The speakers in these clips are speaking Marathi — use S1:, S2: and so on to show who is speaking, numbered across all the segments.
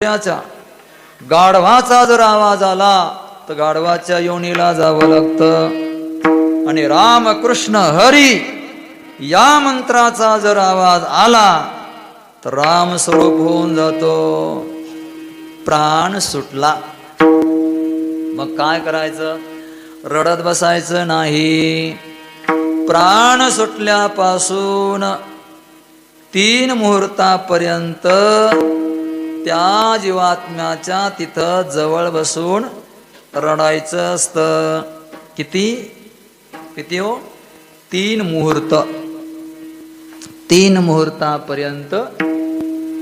S1: गाढवाचा जर आवाज आला तर गाढवाच्या योनीला जावं लागतं. आणि राम कृष्ण हरी या मंत्राचा जर आवाज आला तर राम स्वरूप होऊन जातो. प्राण सुटला. मग काय करायचं? रडत बसायचं नाही. प्राण सुटल्यापासून 3 मुहूर्तापर्यंत त्या जीवात्म्याच्या तिथं जवळ बसून रडायचं असतं. किती हो? 3 मुहूर्त. 3 मुहूर्तापर्यंत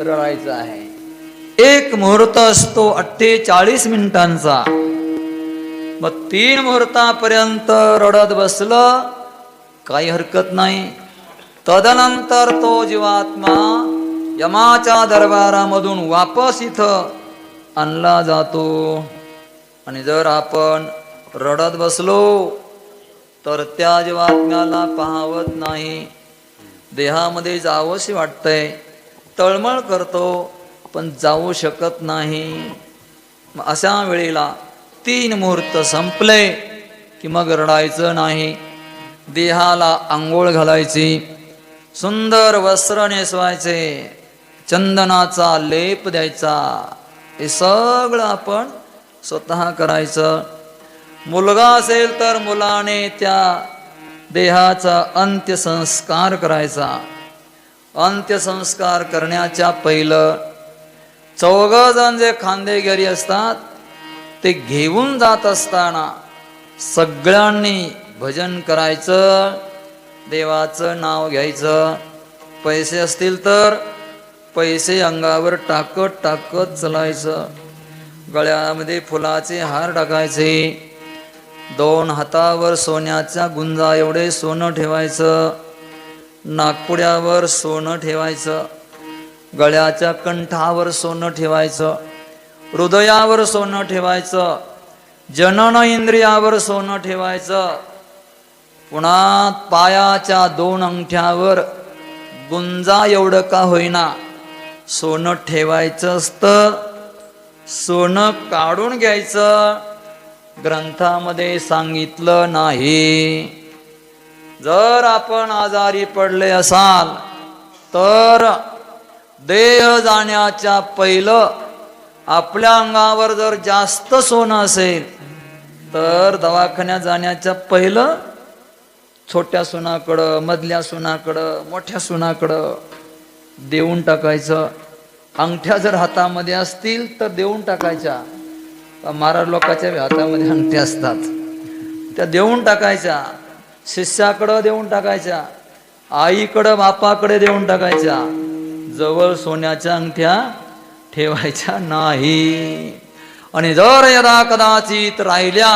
S1: रडायचं आहे. 1 मुहूर्त असतो 48 मिनिटांचा. मग 3 मुहूर्तापर्यंत रडत बसलं काही हरकत नाही. तदनंतर तो जीवात्मा यमाच्या दरबारामधून वापस इथं आणला जातो. आणि जर आपण रडत बसलो तर त्या जीवात्म्याला पाहवत नाही. देहामध्ये जावंशी वाटतंय, तळमळ करतो, पण जाऊ शकत नाही. अशा वेळेला 3 मुहूर्त संपले की मग रडायचं नाही. देहाला आंघोळ घालायची, सुंदर वस्त्र नेसवायचे, चंदनाचा लेप द्यायचा. हे सगळं आपण स्वतः करायचं. मुलगा असेल तर मुलाने त्या देहाचा अंत्यसंस्कार करायचा. अंत्यसंस्कार करण्याच्या पहिलं 4 जण जे खांदेकरी असतात ते घेऊन जात असताना सगळ्यांनी भजन करायचं, देवाचं नाव घ्यायचं. पैसे असतील तर पैसे अंगावर टाकत टाकत चलायचं. गळ्यामध्ये फुलाचे हार टाकायचे. 2 हातावर सोन्याच्या गुंजा एवढे सोनं ठेवायचं. नाकपुड्यावर सोनं ठेवायचं. गळ्याच्या कंठावर सोनं ठेवायचं. हृदयावर सोनं ठेवायचं. जनन इंद्रियावर सोनं ठेवायचं. पुन्हा पायाच्या 2 अंगठ्यावर गुंजा एवढं का होईना सोनं ठेवायचं असतं. सोनं काढून घ्यायचं. ग्रंथामध्ये सांगितलं नाही. जर आपण आजारी पडले असाल तर देह जाण्याच्या पहिलं आपल्या अंगावर जर जास्त सोनं असेल तर दवाखान्यात जाण्याच्या पहिलं छोट्या सुनाकडं, मधल्या सुनाकडं, मोठ्या सुनाकडं देऊन टाकायचं. अंगठ्या जर हातामध्ये असतील तर देऊन टाकायच्या. महाराज लोकांच्या हातामध्ये अंगठ्या असतात, त्या देऊन टाकायच्या. शिष्याकडं देऊन टाकायच्या. आईकडं, बापाकडे देऊन टाकायच्या. जवळ सोन्याच्या अंगठ्या ठेवायच्या नाही. आणि जर यदा कदाचित राहिल्या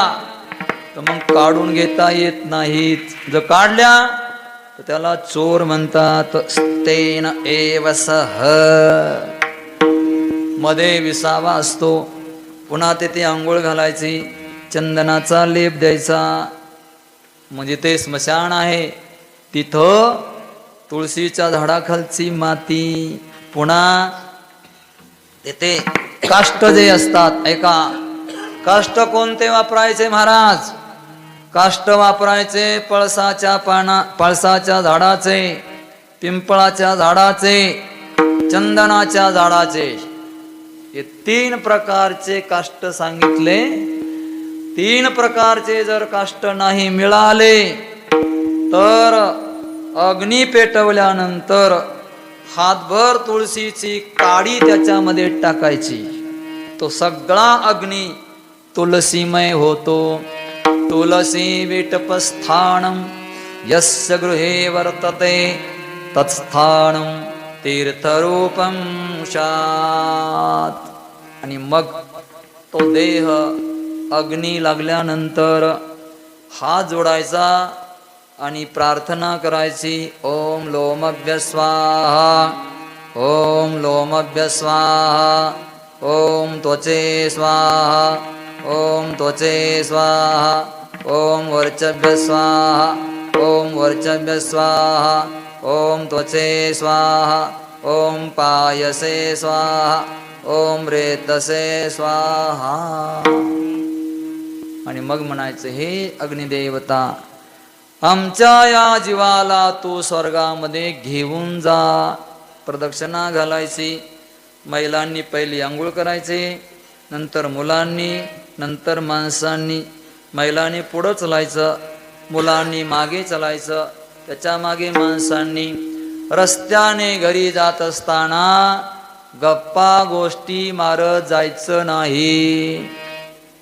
S1: तर मग काढून घेता येत नाहीत. जर काढल्या तर त्याला चोर म्हणतात. स्तेन एव सह. मध्ये विसावा असतो. पुन्हा तेथे आंघोळ घालायची, चंदनाचा लेप द्यायचा. म्हणजे ते स्मशान आहे तिथं तुळशीच्या झाडाखालची माती. पुन्हा तेथे काष्ट जे असतात, ऐका, काष्ट कोणते वापरायचे महाराज? काष्ट वापरायचे पळसाच्या झाडाचे, पिंपळाच्या झाडाचे, चंदनाच्या झाडाचे. हे 3 प्रकारचे काष्ट सांगितले. 3 प्रकारचे जर काष्ट नाही मिळाले तर अग्नी पेटवल्यानंतर हातभर तुळशीची काडी त्याच्यामध्ये टाकायची. तो सगळा अग्नी तुलसीमय होतो. तुलसी विटपस्थानम यस्य गृहे वर्तते तत्स्थानम तीर्थरूपम शात. आणि मग तो देह अग्नी लागल्यानंतर हात जोडायचा आणि प्रार्थना करायची. ओम लोमभ्य स्वाहा, ओम लोमभ्य स्वाहा, ओम त्वचे स्वाहा, ओम त्वचे स्वाहा, ओम वर्चभ्य स्वाहा, ओम वर्चभ्य स्वाहा, ओम त्वचे स्वाहा, ओम पायसे स्वाहा, ओम रे तसे स्वाहा. आणि मग म्हणायचं, हे अग्निदेवता, आमच्या या जीवाला तू स्वर्गामध्ये घेऊन जा. प्रदक्षिणा घालायची. महिलांनी पहिली आंघोळ करायचे, नंतर मुलांनी, नंतर माणसांनी. महिलांनी पुढं चलायचं, मुलांनी मागे चलायचं, त्याच्या मागे माणसांनी. रस्त्याने घरी जात असताना गप्पा गोष्टी मारत जायचं नाही.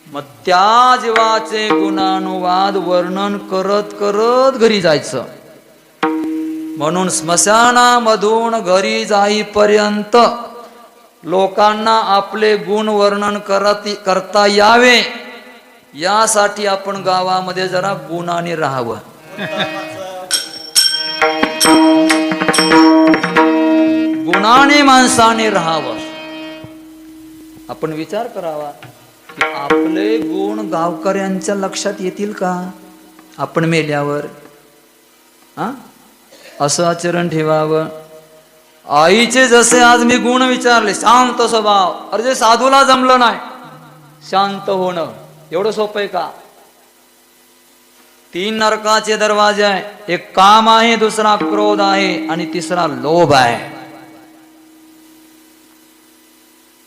S1: मग त्या जीवाचे गुणानुवाद वर्णन करत करत घरी जायचं. म्हणून स्मशानामधून घरी जाईपर्यंत लोकांना आपले गुण वर्णन करता यावे, यासाठी आपण गावामध्ये जरा गुणाने राहावं. गुणाने माणसाने राहावं. आपण विचार करावा की आपले गुण गावकऱ्यांच्या लक्षात येतील का आपण मेल्यावर? असं आचरण ठेवावं. आईचे जसे आज मी गुण विचारले, शांत स्वभाव, अरे जे साधूला जमलं नाही शांत होणं, एवढं सोपं आहे का? 3 नरकाचे दरवाजे आहे. एक काम आहे, दुसरा क्रोध आहे आणि तिसरा लोभ आहे.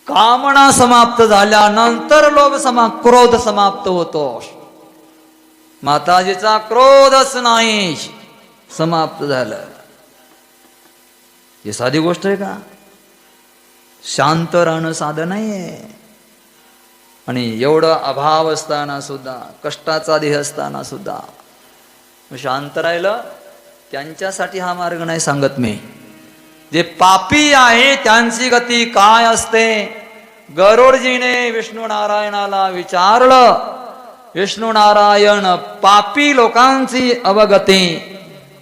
S1: कामना समाप्त झाल्यानंतर लोभ क्रोध समाप्त होतो. माताजीचा क्रोधच नाही समाप्त झालं. ही साधी गोष्ट आहे का? शांत राहणं साधं नाहीये. आणि एवढं अभाव असताना सुद्धा, कष्टाचा देह असताना सुद्धा शांत राहिलं, त्यांच्यासाठी हा मार्ग नाही सांगत मी. जे पापी आहे त्यांची गती काय असते? गरुडजीने विष्णू नारायणाला विचारलं. विष्णू नारायण पापी लोकांची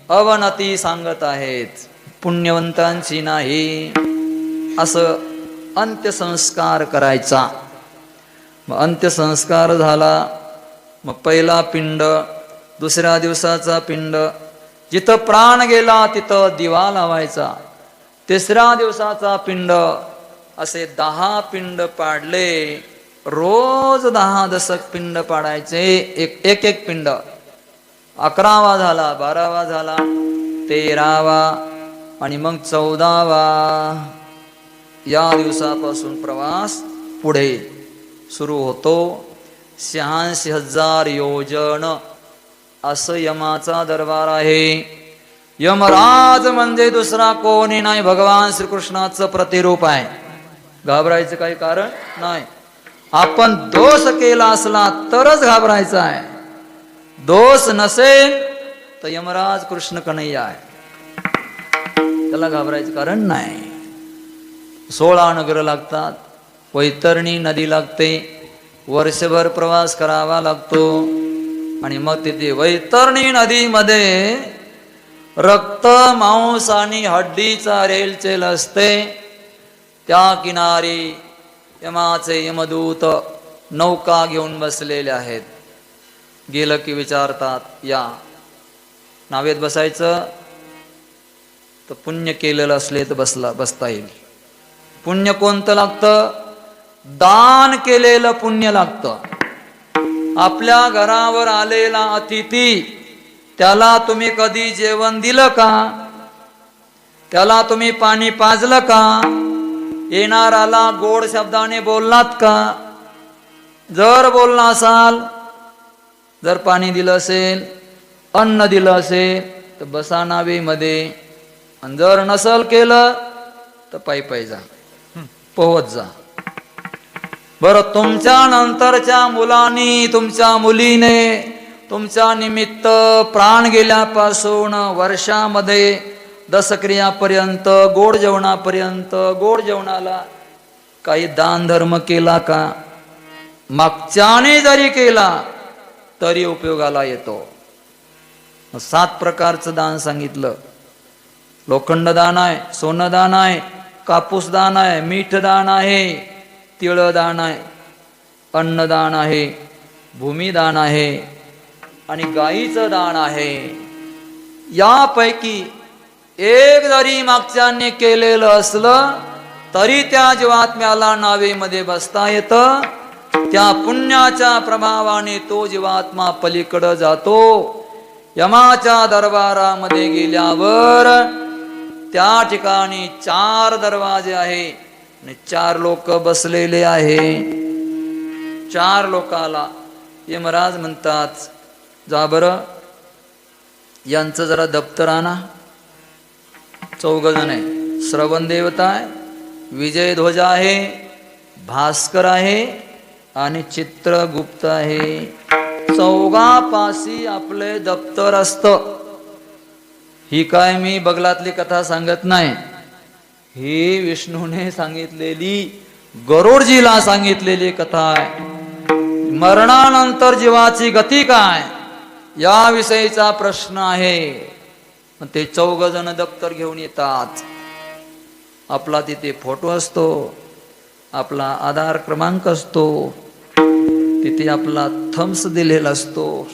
S1: अवनती सांगत आहेत, पुण्यवंतांची नाही. असं अंत्यसंस्कार करायचा. मग अंत्यसंस्कार झाला. मग पहिला पिंड, दुसऱ्या दिवसाचा पिंड, जिथं प्राण गेला तिथं दिवा लावायचा. तिसऱ्या दिवसाचा पिंड, असे 10 पिंड पाडले. रोज 10 दशक पिंड पाडायचे, एक पिंड. 11वा झाला, 12वा झाला, 13वा आणि मग 14वा. या दिवसापासून प्रवास पुढे सुरू होतो. 86,000 योजन असं यमाचा दरबार आहे. यमराज म्हणजे दुसरा कोणी नाही, भगवान श्रीकृष्णाचं प्रतिरूप आहे. घाबरायचं काही कारण नाही. आपण दोष केला असला तरच घाबरायचा आहे. दोष नसेल तर यमराज कृष्ण कन्हैया आहे, त्याला घाबरायचं कारण नाही. 16 नगर लागतात, वैतरणी नदी लागते, वर्षभर प्रवास करावा लागतो. आणि मग तिथे वैतरणी नदीमध्ये रक्त, मांस आणि हड्डीचा रेलचेल असते. त्या किनारी यमाचे यमदूत नौका घेऊन बसलेले आहेत. गेलं की विचारतात, या नावेत बसायचं? तर पुण्य केलेलं असले तर बसता येईल. पुण्य कोणतं लागतं? दान केलेलं पुण्य लागतं. आपल्या घरावर आलेला अतिथी, त्याला तुम्ही कधी जेवण दिलं का? त्याला तुम्ही पाणी पाजलं का? येणाराला गोड शब्दाने बोललात का? जर बोलला असाल, जर पाणी दिलं असेल, अन्न दिलं असेल तर बसा नावेमध्ये. आणि जर नसल केलं तर पायी जा, पोहत जा. बरं, तुमच्या नंतरच्या मुलांनी, तुमच्या मुलीने तुमच्या निमित्त प्राण गेल्यापासून वर्षामध्ये दशक्रियापर्यंत, गोड जेवणापर्यंत, गोड जेवणाला काही दान धर्म केला का? मागच्याने जरी केला तरी उपयोगाला येतो. 7 प्रकारचं दान सांगितलं. लोखंड दान आहे, सोनं दान आहे, कापूस दान आहे, मीठ दान आहे, तिळ दान आहे, अन्नदान आहे, भूमिदान आहे आणि गाईचं दान आहे. यापैकी एक जरी मागच्याने केलेलं असलं तरी त्या जीवात्म्याला नावेमध्ये बसता येतं. त्या पुण्याच्या प्रभावाने तो जीवात्मा पलीकडे जातो. यमाच्या दरबारामध्ये गेल्यावर त्या ठिकाणी 4 दरवाजे आहे आणि 4 लोक बसलेले आहे. 4 लोकाला यमराज म्हणतात, जा बरं यांचं जरा दप्तर आणा. 4 जण आहे. श्रवण देवता आहे, विजय ध्वज आहे, भास्कर आहे आणि चित्रगुप्त आहे. 4 आपले दप्तर असतं. ही काय मी बगलातली कथा सांगत नाही, ही विष्णूने सांगितलेली, गरुडजीला सांगितलेली कथा आहे. मरणानंतर जीवाची गती काय याविषयीचा प्रश्न आहे. ते 4 जण दप्तर घेऊन येतात. आपला तिथे फोटो असतो, आपला आधार क्रमांक असतो, तिथे आपला थम्स दिलेला असतो,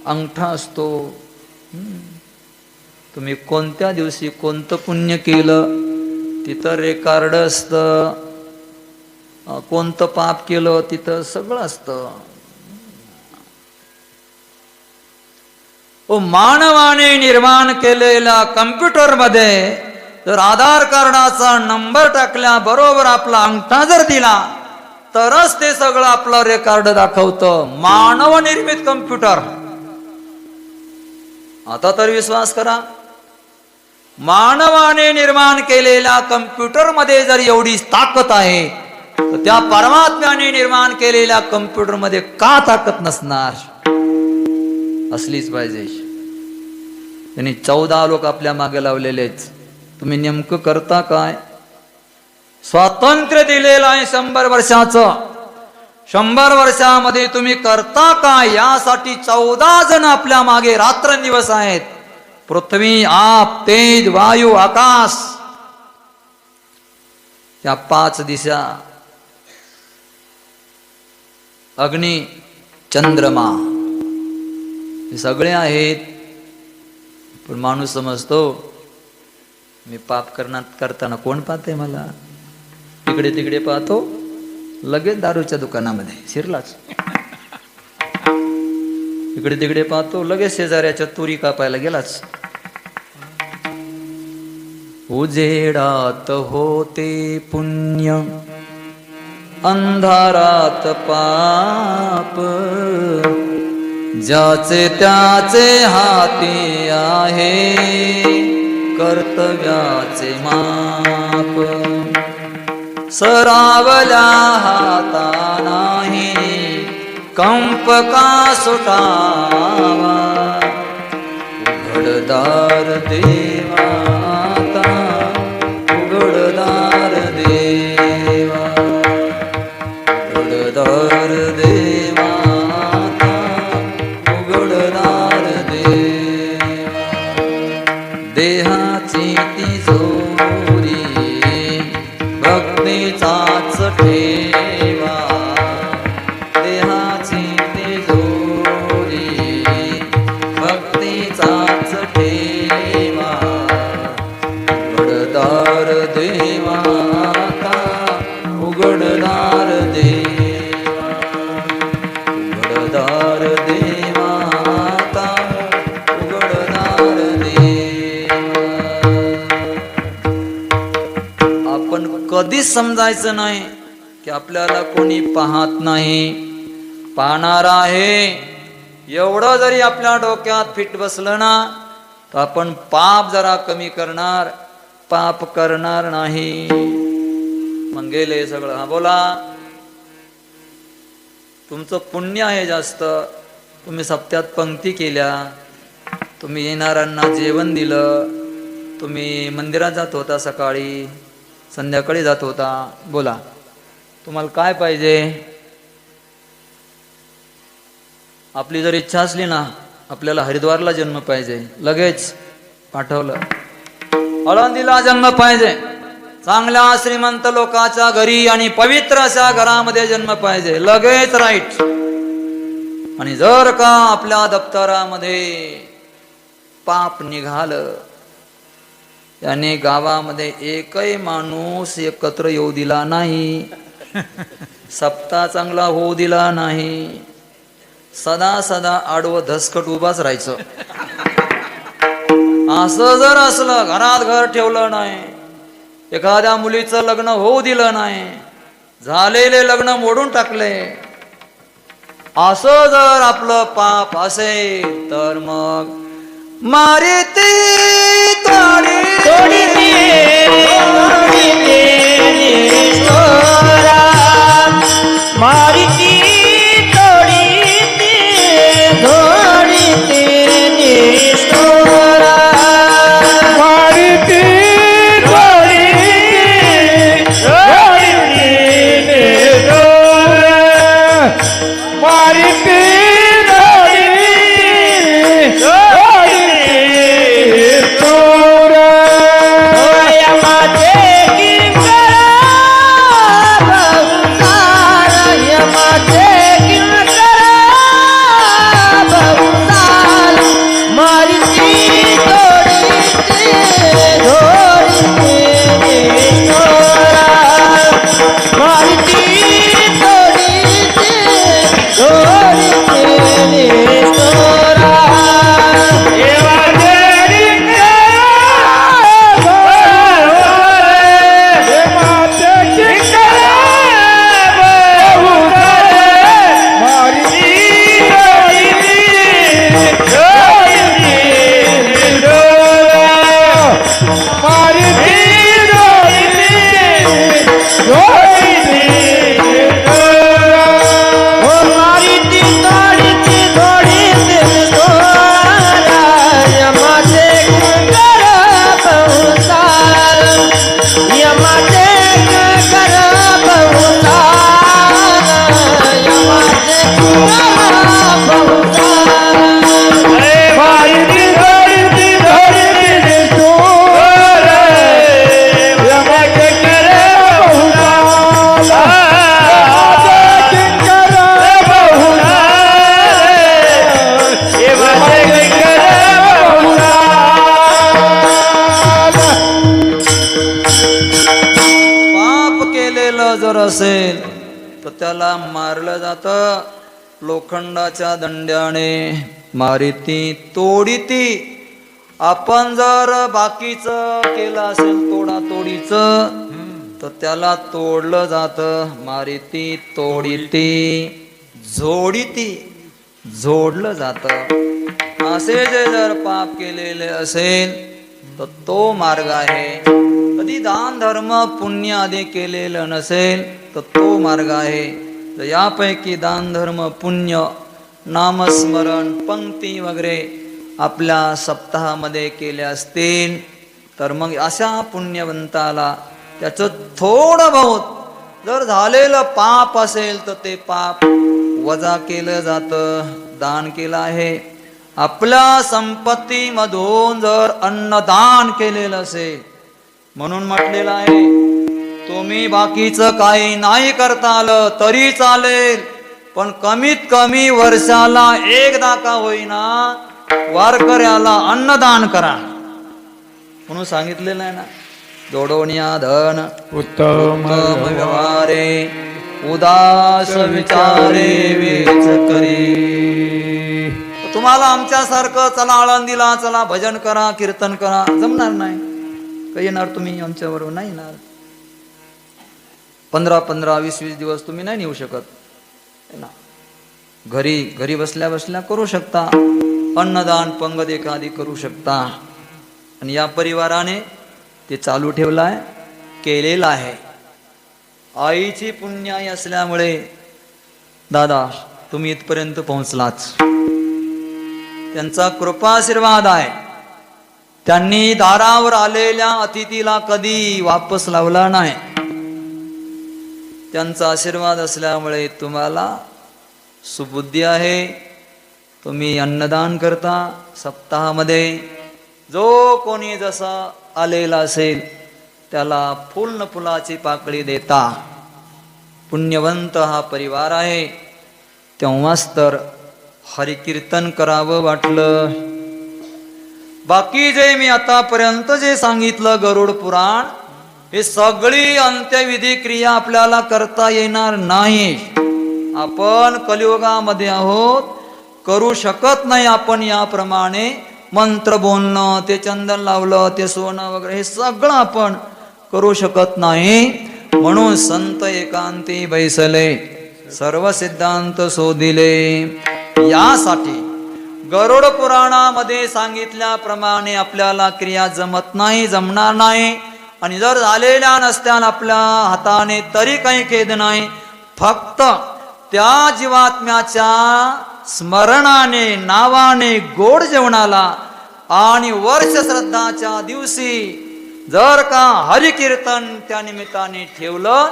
S1: अंगठा असतो. तुम्ही कोणत्या दिवशी कोणतं पुण्य केलं तिथं रेकॉर्ड असतं, कोणतं पाप केलं तिथं सगळं असतं. मानवाने निर्माण केलेल्या कम्प्युटरमध्ये जर आधार कार्डाचा नंबर टाकल्याबरोबर आपला अंगठा जर दिला तरच ते सगळं आपलं रेकॉर्ड दाखवतं. मानव निर्मित कम्प्युटर. आता तर विश्वास करा, मानवाने निर्माण केलेल्या कम्प्युटर मध्ये जर एवढी ताकद आहे तर त्या परमात्म्याने निर्माण केलेल्या कम्प्युटर मध्ये का ताकद नसणार? असलीच पाहिजे. त्यांनी 14 लोक आपल्या मागे लावलेलेच. तुम्ही नेमकं करता काय? स्वातंत्र्य दिलेलं आहे 100 वर्षाचं. 100 वर्षामध्ये तुम्ही करता काय यासाठी 14 जण आपल्या मागे रात्रंदिवस आहेत. पृथ्वी, आप, तेज, वायू, आकाश, या 5 दिशा, अग्नी, चंद्रमा, हे सगळे आहेत. पण माणूस समजतो मी पाप करताना कोण पाहते मला? इकडे तिकडे पाहतो, लगेच दारूच्या दुकानामध्ये शिरलाच. इकडे तिकडे पाहतो, लगेच शेजाऱ्याच्या तुरी कापायला गेलाच. उजेडात होते पुण्य, अंधारात पाप, ज्याचे त्याचे हाती आहे कर्तव्याचे माप. सरावल्या हाता नाही कंप का सुटावा, उघडदार देवा उघडदार देवा, उघडदार देवा उघडदार देवा. देहाची तिजोरी भक्तीचाच ठेवा, देहाची तिजोरी भक्तीचाच ठेवा. उघडदार देवा उघडदार देवा, उघडदार देवा उघडदार देवा. आपण कधीच समजायचं नाही की आपल्याला कोणी पाहत नाही, पाहणार आहे. एवढं जरी आपल्या डोक्यात फिट बसलं ना तर आपण पाप जरा कमी करणार, पाप करणार नाही. मग गेले सगळं. हा बोला, तुमचं पुण्य आहे जास्त. तुम्ही सप्त्यात पंक्ती केल्या, तुम्ही येणाऱ्यांना जेवण दिलं, तुम्ही मंदिरात जात होता, सकाळी संध्याकाळी जात होता. बोला, तुम्हाला काय पाहिजे? आपली जर इच्छा असली ना, आपल्याला हरिद्वारला जन्म पाहिजे, लगेच पाठवलं. आळंदीला जन्म पाहिजे, चांगल्या श्रीमंत लोकांच्या घरी आणि पवित्र अशा घरामध्ये जन्म पाहिजे, लगेच राईट. आणि जर का आपल्या दप्तरामध्ये पाप निघालं याने गावामध्ये एकही माणूस एकत्र येऊ दिला नाही, सप्ताह चांगला होऊ दिला नाही. सदा सदा आडवं धसकट उभाच राहायचं. असं जर असलं, घरात घर ठेवलं नाही, एखाद्या मुलीचं लग्न होऊ दिलं नाही, झालेले लग्न मोडून टाकले, असं जर आपलं पाप असेल तर मग मारिती तोडी तोडी
S2: मारिती
S1: जर असेल तर त्याला मारलं जातं लोखंडाच्या दंड्याने, मारिती तोडीती. आपण जर बाकीचं केलं असेल तोडातोडीचं तर त्याला तोडलं जातं, मारिती तोडीती, जोडीती जोडलं जातं. असे जे जर पाप केलेले असेल तर तो मार्ग आहे. कधी दान धर्म पुण्य आदी केलेलं नसेल तर तो मार्ग आहे. तर यापैकी दान धर्म पुण्य नामस्मरण पंक्ती वगैरे आपल्या सप्ताहामध्ये केले असतील तर मग अशा पुण्यवंताला त्याचं थोडं बहुत जर झालेलं पाप असेल तर ते पाप वजा केलं जातं. दान केलं आहे. आपल्या संपत्तीमधून जर अन्नदान केलेलं असेल, म्हणून म्हटलेलं आहे तुम्ही बाकीचं काही नाही करता आलं तरी चालेल, पण कमीत कमी वर्षाला एकदा का होईना वारकऱ्याला अन्नदान करा म्हणून सांगितलेलं आहे ना. जोडोनिया धन उत्तम व्यवहारे, उदास विचारे वेच करी. तुम्हाला आमच्यासारखं चला आळंदीला चला भजन करा कीर्तन करा जमणार नाही. काही येणार तुम्ही आमच्याबरोबर नाही येणार. 15-15, 20-20 दिवस तुम्ही नाही नेऊ शकत ना. घरी बसल्या बसल्या करू शकता. अन्नदान पंगत एखादी करू शकता. आणि या परिवाराने ते चालू ठेवलाय, केलेलं आहे. आईची पुण्याई असल्यामुळे दादा तुम्ही इथपर्यंत पोहोचलाच. त्यांचा कृपाशीर्वाद आहे. त्यांनी दारावर आलेल्या अतिथीला कधी वापस लावला नाही. त्यांचा आशीर्वाद असल्यामुळे तुम्हाला सुबुद्धी आहे. तुम्ही अन्नदान करता. सप्ताहामध्ये जो कोणी जसा आलेला असेल त्याला फुल न फुलाची पाकळी देता. पुण्यवंत हा परिवार आहे. तेव्हाच तर हरिकीर्तन करावं वाटलं. बाकी जे मी आतापर्यंत जे सांगितलं गरुड पुराण, हे सगळी अंत्यविधी क्रिया आपल्याला करता येणार नाही. आपण कलियुगामध्ये आहोत, करू शकत नाही आपण याप्रमाणे मंत्र बोलणं, ते चंदन लावलं, ते सोनं वगैरे हे सगळं आपण करू शकत नाही. म्हणून संत एकांती बैसले, सर्व सिद्धांत शोधिले. यासाठी गरुड पुराणामध्ये सांगितल्याप्रमाणे आपल्याला क्रिया जमत नाही, जमणार नाही. आणि जर झालेल्या नसत्यान आपल्या हाताने तरी काही खेद नाही. फक्त त्या जीवात्म्याच्या स्मरणाने, नावाने, गोड जेवणाला आणि वर्ष श्रद्धाच्या दिवशी जर का हरिकीर्तन त्या निमित्ताने ठेवलं,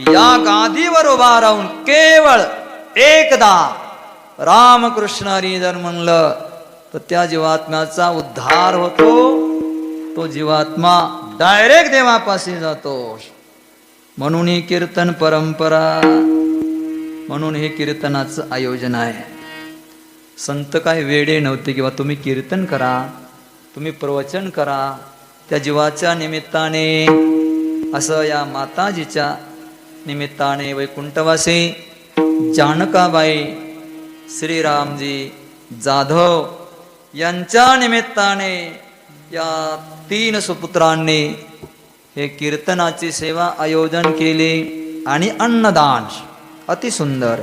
S1: या गादीवर उभा राहून केवळ एकदा रामकृष्ण हरी जर म्हणलं तर त्या जीवात्म्याचा उद्धार होतो. तो जीवात्मा डायरेक्ट देवापाशी जातो. म्हणून ही कीर्तन परंपरा, म्हणून हे कीर्तनाचं आयोजन आहे. संत काय वेडे नव्हते किंवा तुम्ही कीर्तन करा, तुम्ही प्रवचन करा. त्या जीवाच्या निमित्ताने, असं या माताजीच्या निमित्ताने वैकुंठवासी जानकाबाई, श्रीरामजी जाधव यांच्या निमित्ताने या 3 सुपुत्रांनी हे कीर्तनाची सेवा आयोजन केली. आणि अन्नदान अति सुंदर.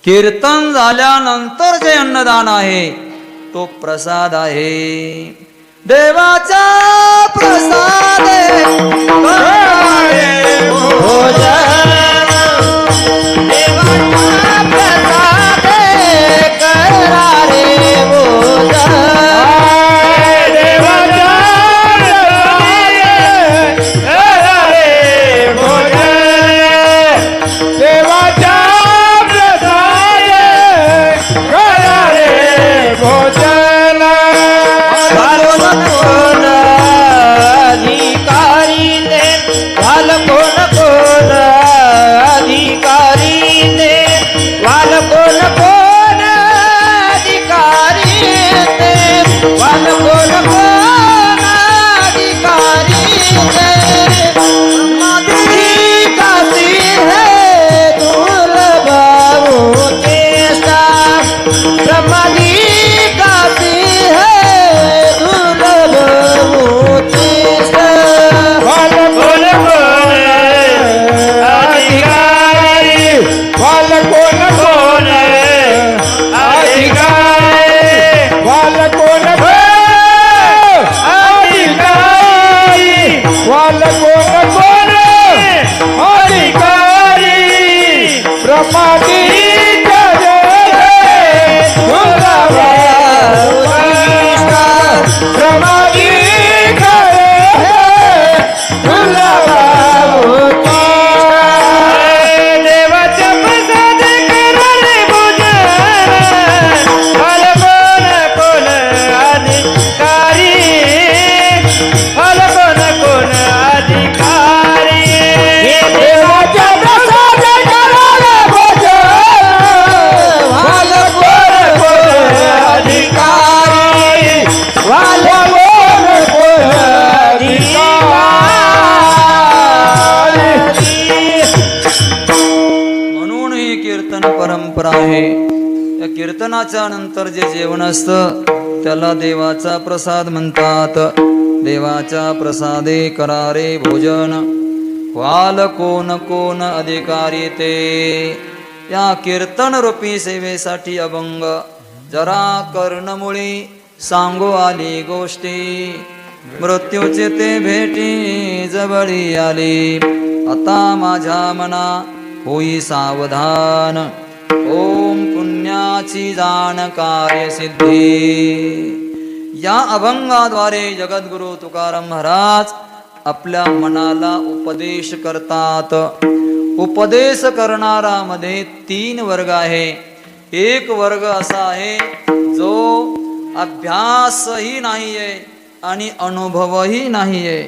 S1: कीर्तन झाल्यानंतर जे अन्नदान आहे तो प्रसाद आहे. देवाचा प्रसाद परंपरा आहे. या कीर्तनाच्या नंतर जे जेवण असतं त्याला देवाचा प्रसाद म्हणतात. देवाच्या प्रसादे करारे भोजन, व्हाल कोण कोण अधिकारी ते. या कीर्तन रूपी सेवेसाठी अभंग जरा कर्णमुळी सांगू आली गोष्टी. मृत्यूचे ते भेटी जवळी आली, आता माझ्या मना होई सावधान. ओम पुण्याची जाण कार्य सिद्धी. या अभंगाद्वारे जगद्गुरु तुकाराम महाराज आपल्या मनाला उपदेश करतात. उपदेश करणारा मध्ये 3 वर्ग आहे. एक वर्ग असा आहे जो अभ्यासही नाहीये आणि अनुभवही नाहीये,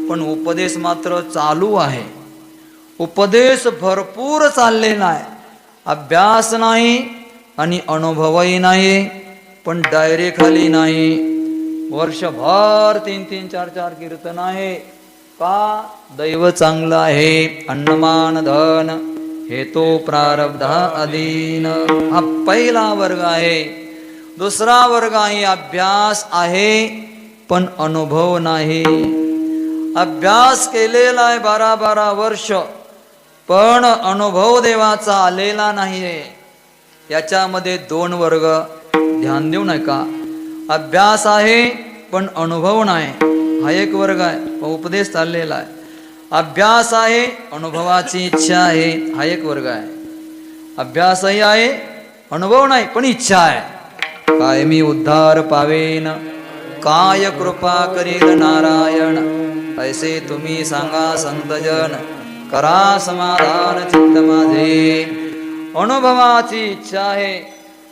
S1: पण उपदेश मात्र चालू आहे. उपदेश भरपूर चाललेला आहे. अभ्यास नाही आणि अनुभवही नाही, पण डायरेक्ट खाली नाही. वर्षभर 3-3, 4-4 कीर्तन आहे का? दैव चांगलं आहे, अन्नमान धन हे तो प्रारब्ध अधीन. हा पहिला वर्ग आहे. दुसरा वर्ग आहे अभ्यास आहे पण अनुभव नाही. अभ्यास केलेला आहे 12-12 वर्ष पण अनुभव देवाचा आलेला नाहीये. याच्यामध्ये 2 वर्ग ध्यान देऊ नका. अभ्यास आहे पण अनुभव नाही, हा एक वर्ग आहे. उपदेश चाललेला आहे. अभ्यास आहे, अनुभवाची इच्छा आहे, हा एक वर्ग आहे. अभ्यासही आहे, अनुभव नाही पण इच्छा आहे. काय मी उद्धार पावेन, काय कृपा करील नारायण, ऐसे तुम्ही सांगा संतजन, करा समाधान चित्त माझे. अनुभवाची इच्छा आहे.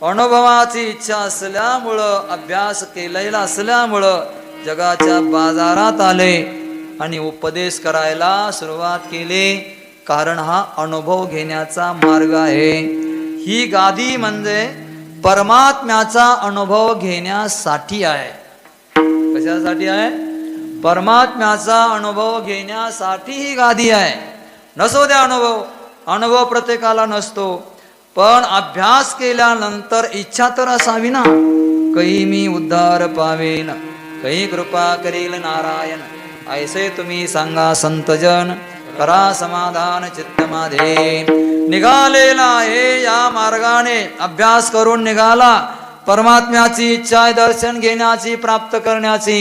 S1: अनुभवाची इच्छा असल्यामुळं, अभ्यास केलेला असल्यामुळं जगाच्या बाजारात आले आणि उपदेश करायला सुरुवात केली. कारण हा अनुभव घेण्याचा मार्ग आहे. ही गादी म्हणजे परमात्म्याचा अनुभव घेण्यासाठी आहे. कशासाठी आहे? परमात्म्याचा अनुभव घेण्यासाठी ही गादी आहे. नसो द्या अनुभव, अनुभव प्रत्येकाला नसतो, पण अभ्यास केल्यानंतर इच्छा तर असावी ना. काही मी उद्धार पावेन, काही कृपा करील नारायण, ऐसे तुम्ही सांगा संतजन, करा समाधान चित्त माझे. निघालेला आहे या मार्गाने, अभ्यास करून निघाला. परमात्म्याची इच्छा आहे दर्शन घेण्याची, प्राप्त करण्याची.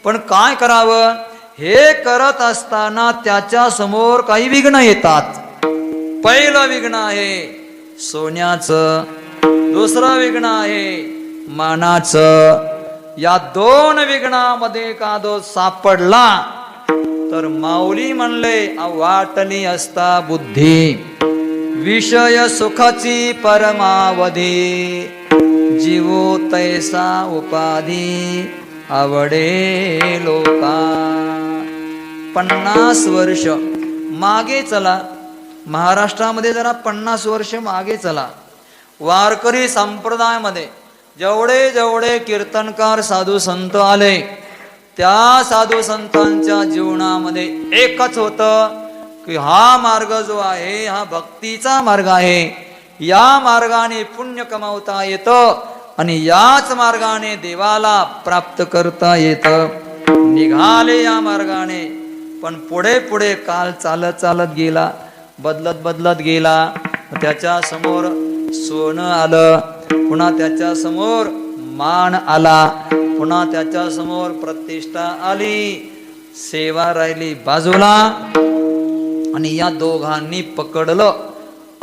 S1: पण काय करावं? हे करत असताना त्याच्या समोर काही विघ्न येतात. पहिलं विघ्न आहे सोन्याचं, दुसरं विघ्न आहे मानाचं. या 2 विघ्नामध्ये का दो सापडला तर माऊली म्हणले वाटली असता बुद्धी, विषय सुखाची परमावधी, जीवो तैसा उपाधी आवडे लोका. 50 वर्ष मागे चला, महाराष्ट्रामध्ये जरा 50 वर्ष मागे चला. वारकरी संप्रदायामध्ये जेवढे जेवढे कीर्तनकार साधू संत आले, त्या साधू संतांच्या जीवनामध्ये एकच होतं की हा मार्ग जो आहे हा भक्तीचा मार्ग आहे. या मार्गाने पुण्य कमावता येतं आणि याच मार्गाने देवाला प्राप्त करता येतं. निघाले या मार्गाने, पण पुढे पुढे काल चालत चालत गेला, बदलत बदलत गेला. त्याच्या समोर सोनं आलं, पुन्हा त्याच्या समोर मान आला, पुन्हा त्याच्या समोर प्रतिष्ठा आली, सेवा राहिली बाजूला. आणि या दोघांनी पकडलं,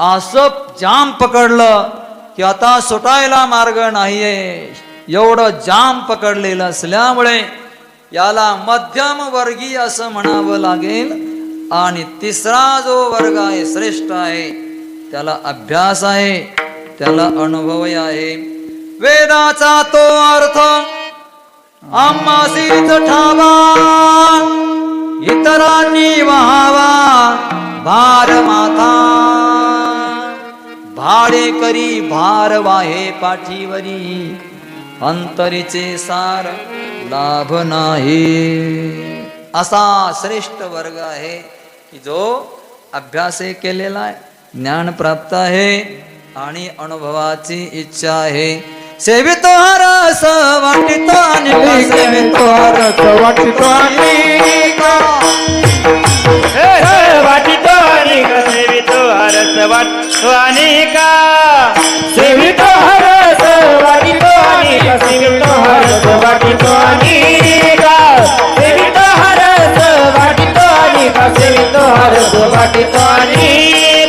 S1: असं जाम पकडलं की आता सुटायला मार्ग नाहीये. एवढं जाम पकडलेलं असल्यामुळे याला मध्यम वर्गीय असं म्हणावं लागेल. आणि तिसरा जो वर्ग आहे श्रेष्ठ आहे, त्याला अभ्यास आहे, त्याला अनुभव आहे. वेदाचा तो अर्थ आम्हासीच ठावा, इतरांनी वहावा भार माथा. भाडे करी भार वाहे पाठीवरी, अंतरीचे सार लाभ नाही. असा श्रेष्ठ वर्ग आहे की जो अभ्यास केलेला आहे, ज्ञान प्राप्त आहे आणि अनुभवाची इच्छा आहे. सेवितो रस वाटितो अनेका, सेवितो रस वाटितो अनेका,
S2: वाटितो अनेका, सेवितो रस वाटितो अनेका, सेवितो रस वाटितो अनेका, सेवितो रस वाटितो अनेका, सेवितो रस वाटितो अनेका, सेवितो रस वाटितो अनेका.